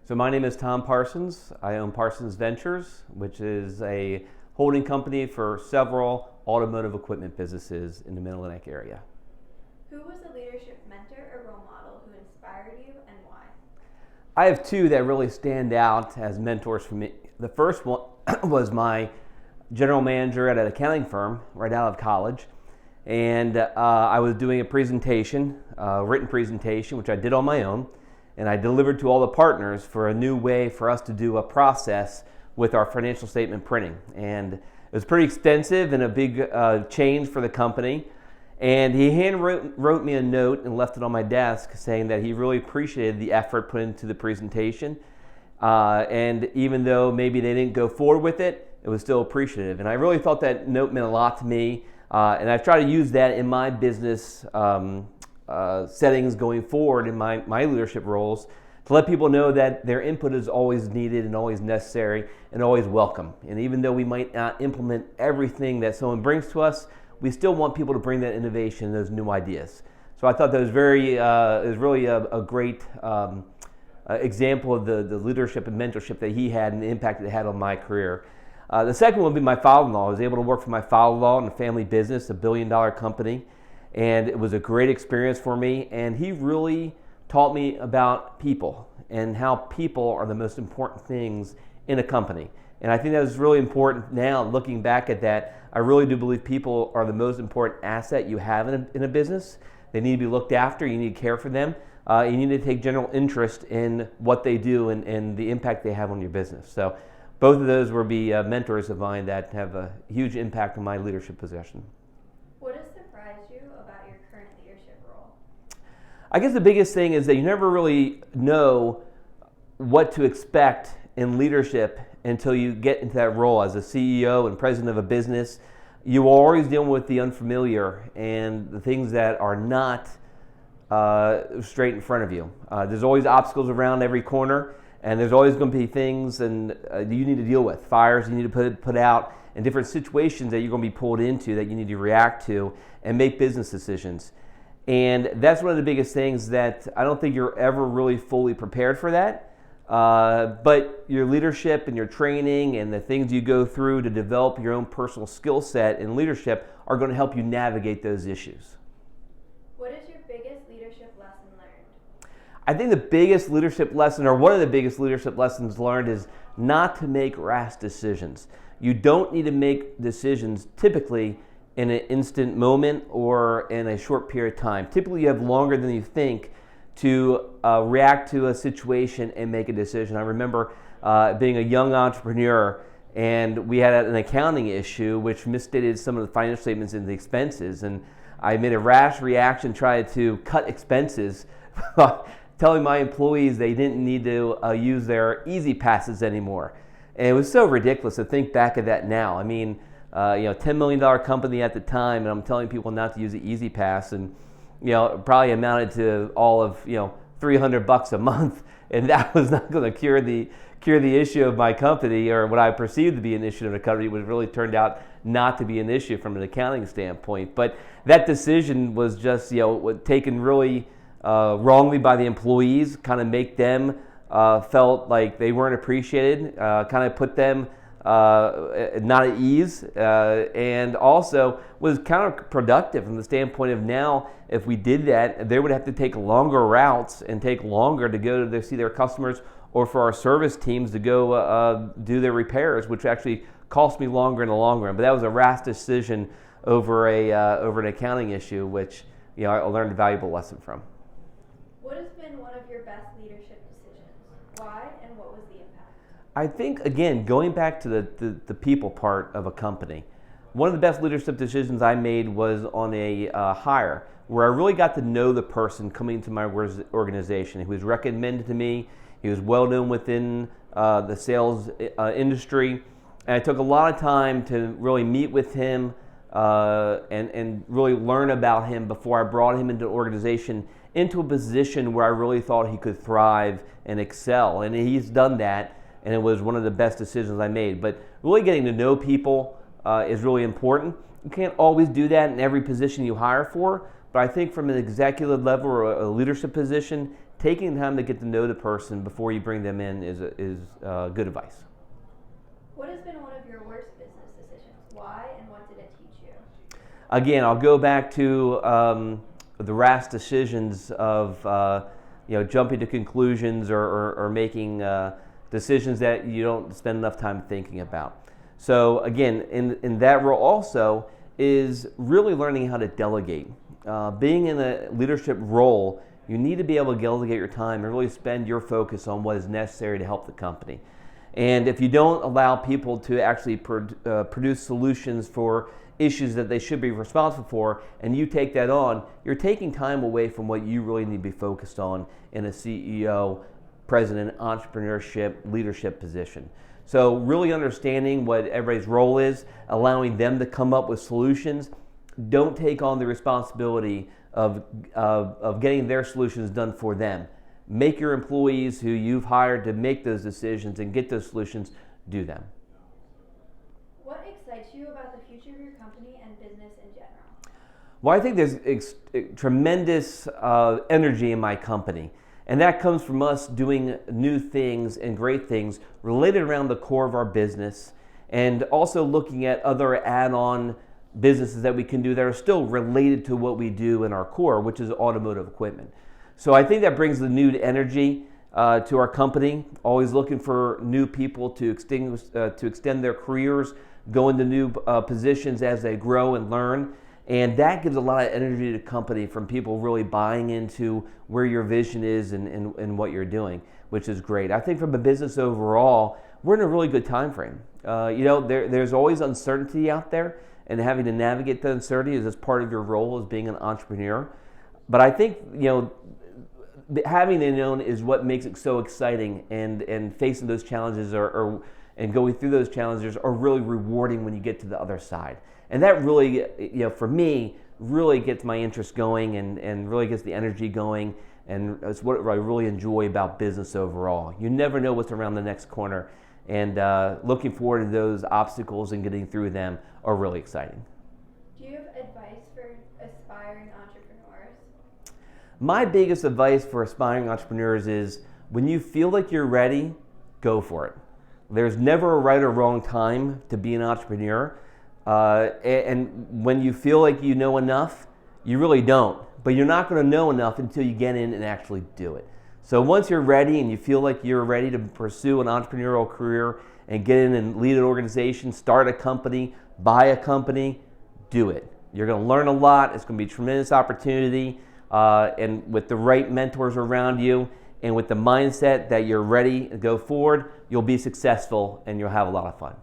So my name is Tom Parsons. I own Parsons Ventures, which is a holding company for several automotive equipment businesses in the Mid-Atlantic area. Who was a leadership mentor or role model who inspired you and why? I have two that really stand out as mentors for me. The first one was my general manager at an accounting firm right out of college. And I was doing a presentation, a written presentation, which I did on my own. And I delivered to all the partners for a new way for us to do a process with our financial statement printing. And it was pretty extensive and a big change for the company. And he wrote me a note and left it on my desk saying that he really appreciated the effort put into the presentation. And even though maybe they didn't go forward with it, it was still appreciative. And I really thought that note meant a lot to me. And I've tried to use that in my business settings going forward in my leadership roles to let people know that their input is always needed and always necessary and always welcome. And even though we might not implement everything that someone brings to us, we still want people to bring that innovation and those new ideas. So I thought that was it was really a great example of the leadership and mentorship that he had and the impact it had on my career. The second one would be my father-in-law. I was able to work for my father-in-law in a family business, a billion-dollar company. And it was a great experience for me, and he really taught me about people and how people are the most important things in a company. And I think that was really important now, looking back at that. I really do believe people are the most important asset you have in a business. They need to be looked after, you need to care for them, you need to take general interest in what they do and the impact they have on your business. So both of those will be mentors of mine that have a huge impact on my leadership position. What has surprised you about your current leadership role? I guess the biggest thing is that you never really know what to expect in leadership until you get into that role as a CEO and president of a business. You are always dealing with the unfamiliar and the things that are not straight in front of you. There's always obstacles around every corner, and there's always going to be things and you need to deal with, fires you need to put out, and different situations that you're going to be pulled into that you need to react to and make business decisions. And that's one of the biggest things that I don't think you're ever really fully prepared for that. But your leadership and your training and the things you go through to develop your own personal skill set in leadership are going to help you navigate those issues. What is your biggest leadership lesson learned? I think the biggest leadership lesson, or one of the biggest leadership lessons learned, is not to make rash decisions. You don't need to make decisions typically in an instant moment or in a short period of time. Typically you have longer than you think to react to a situation and make a decision. I remember being a young entrepreneur, and we had an accounting issue which misstated some of the financial statements and the expenses, and I made a rash reaction, tried to cut expenses telling my employees they didn't need to use their easy passes anymore. And it was so ridiculous to think back at that now. I mean, $10 million company at the time, and I'm telling people not to use the Easy Pass, and probably amounted to all of $300 a month, and that was not going to cure the issue of my company, or what I perceived to be an issue of the company, which really turned out not to be an issue from an accounting standpoint. But that decision was just taken really wrongly by the employees, kind of make them felt like they weren't appreciated, kind of put them not at ease, and also was counterproductive from the standpoint of now, if we did that, they would have to take longer routes and take longer to go to see their customers, or for our service teams to go do their repairs, which actually cost me longer in the long run. But that was a rash decision over an accounting issue, which I learned a valuable lesson from. What has been one of your best leadership decisions? Why, and what was the impact? I think, again, going back to the people part of a company, one of the best leadership decisions I made was on a hire where I really got to know the person coming into my organization. He was recommended to me. He was well known within the sales industry. And I took a lot of time to really meet with him and really learn about him before I brought him into the organization, into a position where I really thought he could thrive and excel. And he's done that, and it was one of the best decisions I made. But really getting to know people is really important. You can't always do that in every position you hire for, but I think from an executive level or a leadership position, taking time to get to know the person before you bring them in is good advice. What has been one of your worst business decisions? Why and what did it teach you? Again, I'll go back to the rash decisions of jumping to conclusions or making decisions that you don't spend enough time thinking about. So again, in that role also is really learning how to delegate. Being in a leadership role, you need to be able to delegate your time and really spend your focus on what is necessary to help the company. And if you don't allow people to actually produce solutions for issues that they should be responsible for, and you take that on, you're taking time away from what you really need to be focused on in a CEO, president, entrepreneurship, leadership position. So really understanding what everybody's role is, allowing them to come up with solutions. Don't take on the responsibility of getting their solutions done for them. Make your employees who you've hired to make those decisions and get those solutions, do them. What excites you about the future of your company and business in general? Well, I think there's tremendous energy in my company. And that comes from us doing new things and great things related around the core of our business, and also looking at other add-on businesses that we can do that are still related to what we do in our core, which is automotive equipment. So I think that brings the new energy to our company, always looking for new people to extend their careers, go into new positions as they grow and learn. And that gives a lot of energy to the company from people really buying into where your vision is and what you're doing, which is great. I think from a business overall, we're in a really good time frame. There's always uncertainty out there, and having to navigate the uncertainty is just part of your role as being an entrepreneur. But I think, having the unknown is what makes it so exciting, and facing those challenges and going through those challenges are really rewarding when you get to the other side. And that really, for me, really gets my interest going and really gets the energy going, and it's what I really enjoy about business overall. You never know what's around the next corner, and looking forward to those obstacles and getting through them are really exciting. Do you have advice for aspiring entrepreneurs? My biggest advice for aspiring entrepreneurs is when you feel like you're ready, go for it. There's never a right or wrong time to be an entrepreneur. And when you feel like you know enough, you really don't. But you're not going to know enough until you get in and actually do it. So once you're ready and you feel like you're ready to pursue an entrepreneurial career and get in and lead an organization, start a company, buy a company, do it. You're going to learn a lot. It's going to be a tremendous opportunity. And with the right mentors around you and with the mindset that you're ready to go forward, you'll be successful and you'll have a lot of fun.